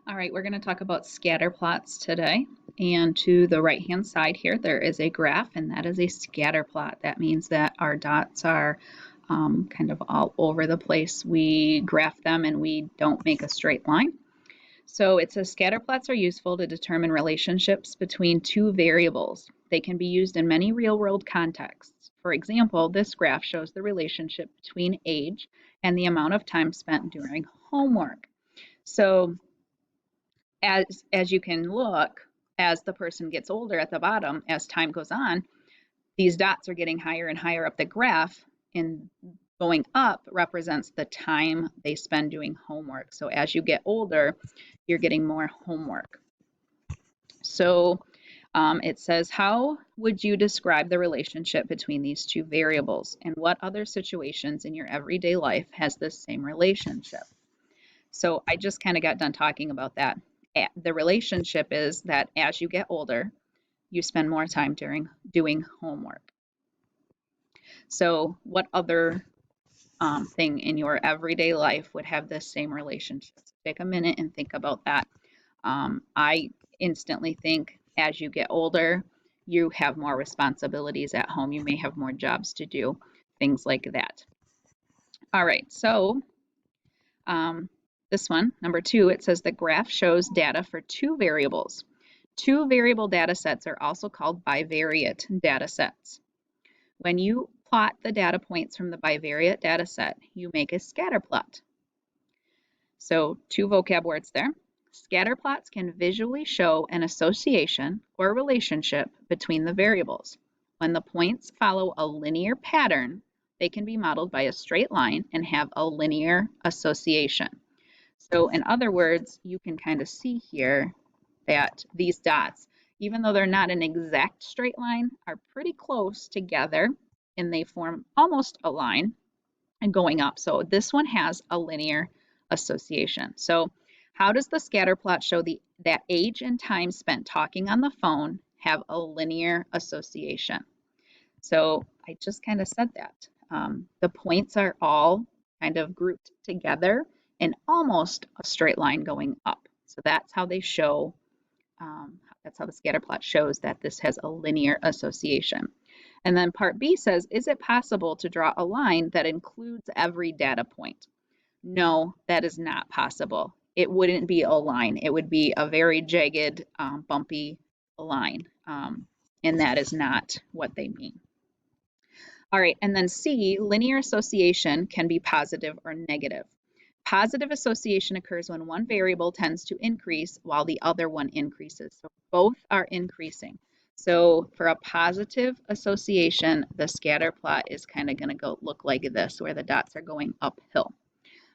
All right, we're going to talk about scatter plots today. And to the right-hand side here, there is a graph, and that is a scatter plot. That means that our dots are kind of all over the place. We graph them and we don't make a straight line. So it says scatter plots are useful to determine relationships between two variables. They can be used in many real-world contexts. For example, this graph shows the relationship between age and the amount of time spent doing homework. So as you can look, as the person gets older at the bottom, as time goes on, these dots are getting higher and higher up the graph, and going up represents the time they spend doing homework. So as you get older, you're getting more homework. So it says, how would you describe the relationship between these two variables, and what other situations in your everyday life has this same relationship? So I just kind of got done talking about that. The relationship is that as you get older, you spend more time doing homework. So what other thing in your everyday life would have this same relationship? Take a minute and think about that. I instantly think as you get older, you have more responsibilities at home. You may have more jobs to do, things like that. All right, so this one, number 2, it says the graph shows data for two variables. Two variable data sets are also called bivariate data sets. When you plot the data points from the bivariate data set, you make a scatter plot. So 2 vocab words there. Scatter plots can visually show an association or relationship between the variables. When the points follow a linear pattern, they can be modeled by a straight line and have a linear association. So in other words, you can kind of see here that these dots, even though they're not an exact straight line, are pretty close together, and they form almost a line and going up. So this one has a linear association. So how does the scatter plot show that age and time spent talking on the phone have a linear association? So I just kind of said that. The points are all kind of grouped together in almost a straight line going up. So that's how they show, that's how the scatter plot shows that this has a linear association. And then part B says, is it possible to draw a line that includes every data point? No, that is not possible. It wouldn't be a line. It would be a very jagged, bumpy line. And that is not what they mean. All right, and then C, linear association can be positive or negative. Positive association occurs when one variable tends to increase while the other one increases. So both are increasing. So for a positive association, the scatter plot is kind of going to go look like this, where the dots are going uphill.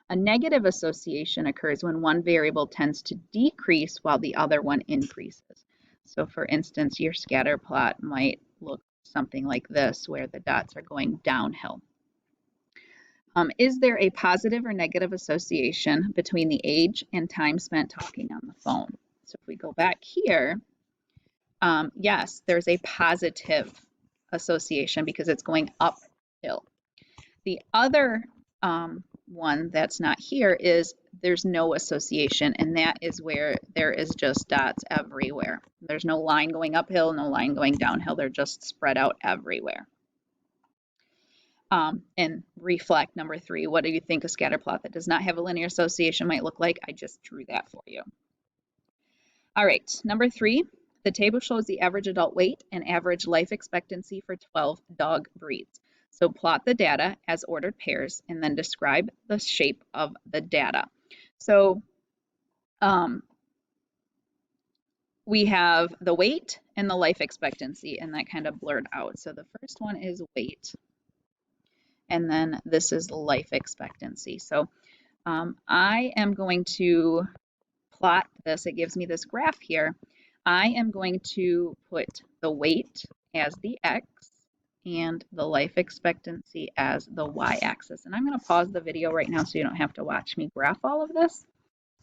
A negative association occurs when one variable tends to decrease while the other one increases. So for instance, your scatter plot might look something like this, where the dots are going downhill. Is there a positive or negative association between the age and time spent talking on the phone? So if we go back here, yes, there's a positive association because it's going uphill. The other one that's not here is there's no association, and that is where there is just dots everywhere. There's no line going uphill, no line going downhill. They're just spread out everywhere. And reflect, number 3, what do you think a scatter plot that does not have a linear association might look like? I just drew that for you. All right, number 3, the table shows the average adult weight and average life expectancy for 12 dog breeds. So plot the data as ordered pairs and then describe the shape of the data. So we have the weight and the life expectancy, and that kind of blurred out. So the first one is weight, and then this is life expectancy. So I am going to plot this. It gives me this graph here. I am going to put the weight as the X and the life expectancy as the Y-axis. And I'm going to pause the video right now so you don't have to watch me graph all of this.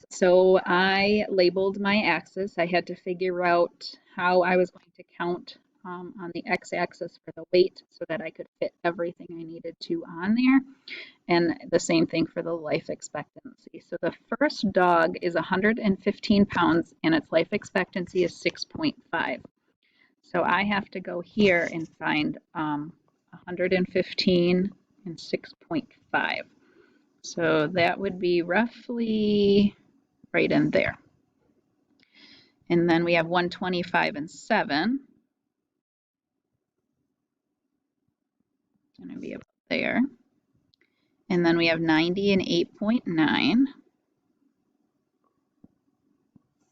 So I labeled my axis. I had to figure out how I was going to count on the x-axis for the weight so that I could fit everything I needed to on there. And the same thing for the life expectancy. So the first dog is 115 pounds and its life expectancy is 6.5. So I have to go here and find 115 and 6.5. So that would be roughly right in there. And then we have 125 and 7. It's going to be about there. And then we have 90 and 8.9.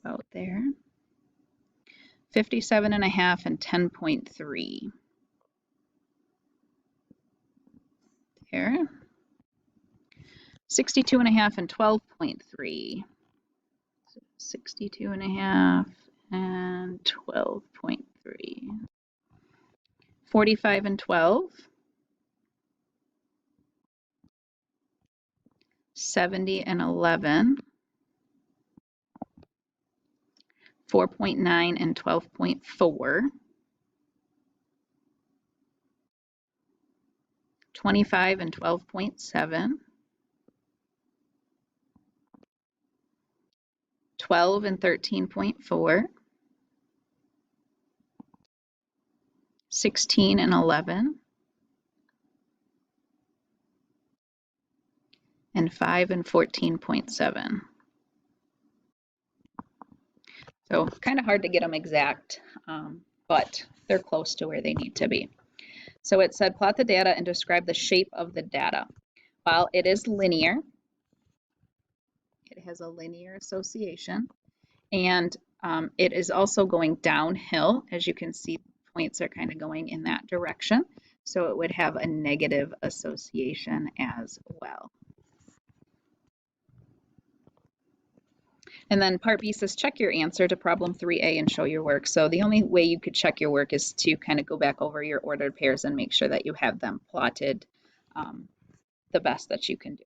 About there. 57 and a half and 10.3. There. 62 and a half and 12.3. 62 and a half and 12.3. 45 and 12. 70 and 11. 4.9 and 12.4. 25 and 12.7. 12 and 13.4. 16 and 11. And 5 and 14.7. So kind of hard to get them exact, but they're close to where they need to be. So it said plot the data and describe the shape of the data. Well, it is linear. It has a linear association, and it is also going downhill. As you can see, points are kind of going in that direction. So it would have a negative association as well. And then part B says check your answer to problem 3A and show your work. So the only way you could check your work is to kind of go back over your ordered pairs and make sure that you have them plotted the best that you can do.